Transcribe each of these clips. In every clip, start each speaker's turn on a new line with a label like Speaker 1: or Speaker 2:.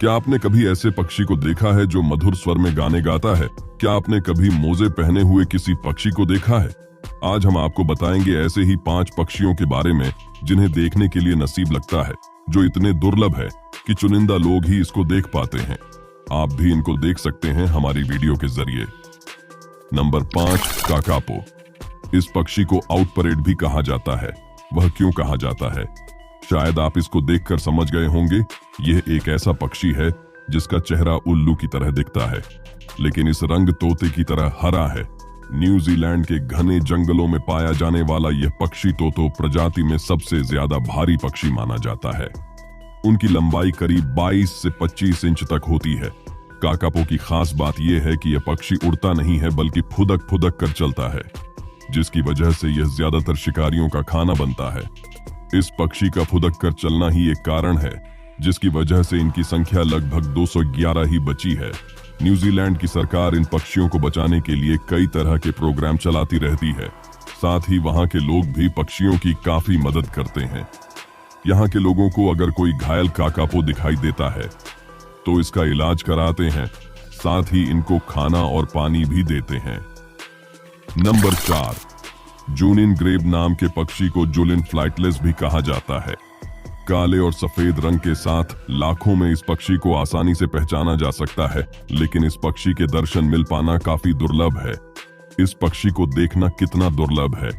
Speaker 1: क्या आपने कभी ऐसे पक्षी को देखा है जो मधुर स्वर में गाने गाता है? क्या आपने कभी मोजे पहने हुए किसी पक्षी को देखा है? आज हम आपको बताएंगे ऐसे ही 5 पक्षियों के बारे में जिन्हें देखने के लिए नसीब लगता है, जो इतने दुर्लभ है कि चुनिंदा लोग ही इसको देख पाते हैं। आप भी इनको देख सकते हैं हमारी वीडियो के जरिए। Number 5, kakapo. इस पक्षी को आउट परेड भी कहा जाता है। वह क्यों कहा जाता है? शायद आप इसको देखकर समझ गए होंगे। यह एक ऐसा पक्षी है जिसका चेहरा उल्लू की तरह दिखता है, लेकिन इस रंग तोते की तरह हरा है। न्यूजीलैंड के घने जंगलों में पाया जाने वाला यह पक्षी तोतो प्रजाति में सबसे ज्यादा भारी पक्षी माना जाता है। उनकी लंबाई करीब 22 से 25 इंच तक होती है। काकापो की खास बात यह है कि यह पक्षी उड़ता नहीं है बल्कि फुदक फुदक कर चलता है, जिसकी वजह से यह ज्यादातर शिकारियों का खाना बनता है। इस पक्षी का फुदक कर चलना ही एक कारण है जिसकी वजह से इनकी संख्या लगभग 211 ही बची है। न्यूजीलैंड की सरकार इन पक्षियों को बचाने के लिए कई तरह के प्रोग्राम चलाती रहती है। साथ ही वहां के लोग भी पक्षियों की काफी मदद करते हैं। यहाँ के लोगों को अगर कोई घायल काकापो दिखाई देता है तो इसका इलाज कराते हैं, साथ ही इनको खाना और पानी भी देते हैं। नंबर 4, जूनिन ग्रेब नाम के पक्षी को जुलिन फ्लाइटलेस भी कहा जाता है। काले और सफेद रंग के साथ लाखों में इस पक्षी को आसानी से पहचाना जा सकता है, लेकिन इस पक्षी के दर्शन मिल पाना काफी दुर्लभ है। इस पक्षी को देखना कितना दुर्लभ है,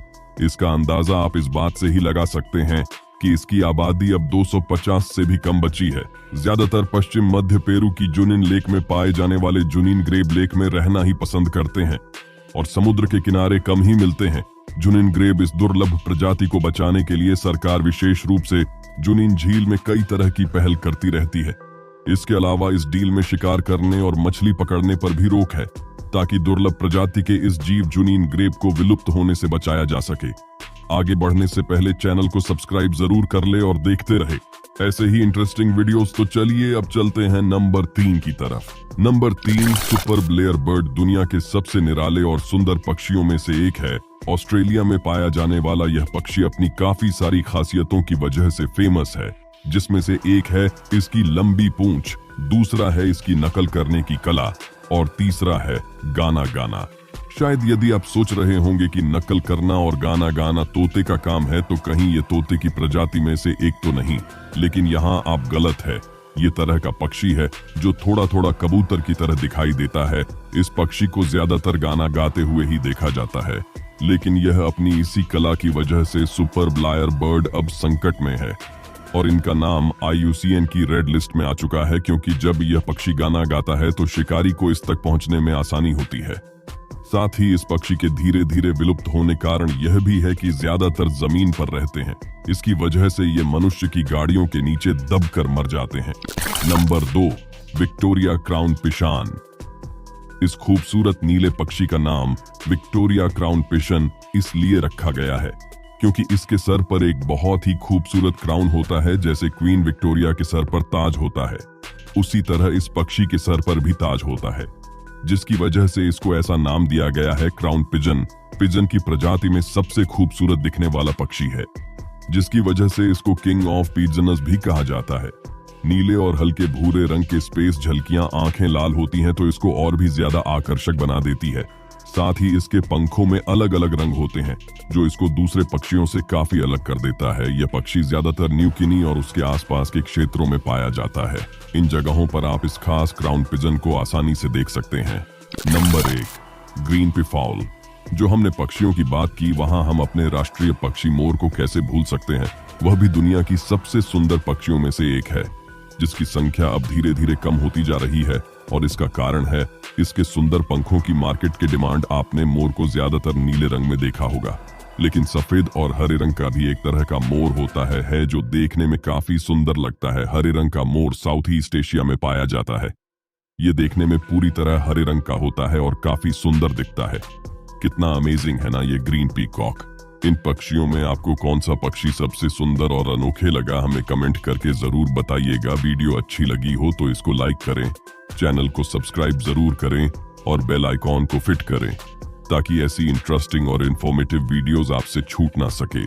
Speaker 1: इसका अंदाजा आप इस बात से ही लगा सकते हैं कि इसकी आबादी अब 250 से भी कम बची है। ज्यादातर पश्चिम मध्य पेरू की जुनिन लेक में पाए जाने वाले जुनिन ग्रेब लेक में रहना ही पसंद करते हैं और समुद्र के किनारे कम ही मिलते हैं। जुनिन ग्रेब इस दुर्लभ प्रजाति को बचाने के लिए सरकार विशेष रूप से जुनिन झील में कई तरह की पहल करती रहती है। इसके अलावा इस झील में शिकार करने और मछली पकड़ने पर भी रोक है, ताकि दुर्लभ प्रजाति के इस जीव जुनिन ग्रेब को विलुप्त होने से बचाया जा सके। आगे बढ़ने से पहले चैनल को सब्सक्राइब जरूर कर ले और देखते रहे ऐसे ही इंटरेस्टिंग वीडियोस। तो चलिए अब चलते हैं नंबर 3 की तरफ। नंबर 3, सुपर ब्लेयर बर्ड दुनिया के सबसे निराले और सुंदर पक्षियों में से एक है। ऑस्ट्रेलिया में पाया जाने वाला यह पक्षी अपनी काफी सारी खासियतों की वजह से फेमस है, जिसमें से एक है इसकी लंबी पूंछ, दूसरा है इसकी नकल करने की कला और तीसरा है गाना गाना। शायद यदि आप सोच रहे होंगे कि नकल करना और गाना गाना तोते का काम है, तो कहीं ये तोते की प्रजाति में से एक तो नहीं, लेकिन यहाँ आप गलत है। ये तरह का पक्षी है जो थोड़ा थोड़ा कबूतर की तरह दिखाई देता है। इस पक्षी को ज्यादातर गाना गाते हुए ही देखा जाता है, लेकिन यह अपनी इसी कला की वजह से सुपर ब्लायर बर्ड अब संकट में है और इनका नाम IUCN की रेड लिस्ट में आ चुका है, क्योंकि जब यह पक्षी गाना गाता है तो शिकारी को इस तक पहुंचने में आसानी होती है। साथ ही इस पक्षी के धीरे धीरे विलुप्त होने कारण यह भी है कि ज्यादातर जमीन पर रहते हैं। इसकी वजह से ये मनुष्य की गाड़ियों के नीचे दबकर मर जाते हैं। Number 2, Victoria crown pigeon. इस खूबसूरत नीले पक्षी का नाम विक्टोरिया क्राउन पिशन इसलिए रखा गया है क्योंकि इसके सर पर एक बहुत ही खूबसूरत क्राउन होता है। जैसे क्वीन विक्टोरिया के सर पर ताज होता है, उसी तरह इस पक्षी के सर पर भी ताज होता है, जिसकी वजह से इसको ऐसा नाम दिया गया है। क्राउन पिजन पिजन की प्रजाति में सबसे खूबसूरत दिखने वाला पक्षी है, जिसकी वजह से इसको किंग ऑफ पिजनस भी कहा जाता है। नीले और हल्के भूरे रंग के स्पेस झलकियां आंखें लाल होती हैं तो इसको और भी ज्यादा आकर्षक बना देती है। साथ ही इसके पंखों में अलग अलग रंग होते हैं जो इसको दूसरे पक्षियों से काफी अलग कर देता है। यह पक्षी ज्यादातर न्यू गिनी और उसके आसपास के क्षेत्रों में पाया जाता है। इन जगहों पर आप इस खास क्राउन पिजन को आसानी से देख सकते हैं। Number 1, green peafowl. जो हमने पक्षियों की बात की, वहां हम अपने राष्ट्रीय पक्षी मोर को कैसे भूल सकते हैं। वह भी दुनिया की सबसे सुंदर पक्षियों में से एक है, जिसकी संख्या अब धीरे धीरे कम होती जा रही है और इसका कारण है इसके सुंदर पंखों की मार्केट की डिमांड। आपने मोर को ज्यादातर नीले रंग में देखा होगा, लेकिन सफेद और हरे रंग का भी एक तरह का मोर होता है जो देखने में काफी सुंदर लगता है। हरे रंग का मोर साउथ ईस्ट एशिया में पाया जाता है। ये देखने में पूरी तरह हरे रंग का होता है और काफी सुंदर दिखता है। कितना अमेजिंग है ना ये ग्रीन पीकॉक। इन पक्षियों में आपको कौन सा पक्षी सबसे सुंदर और अनोखे लगा, हमें कमेंट करके जरूर बताइएगा। वीडियो अच्छी लगी हो तो इसको लाइक करें, चैनल को सब्सक्राइब जरूर करें और बेल आइकॉन को फिट करें ताकि ऐसी इंटरेस्टिंग और इंफॉर्मेटिव वीडियोस आपसे छूट ना सके।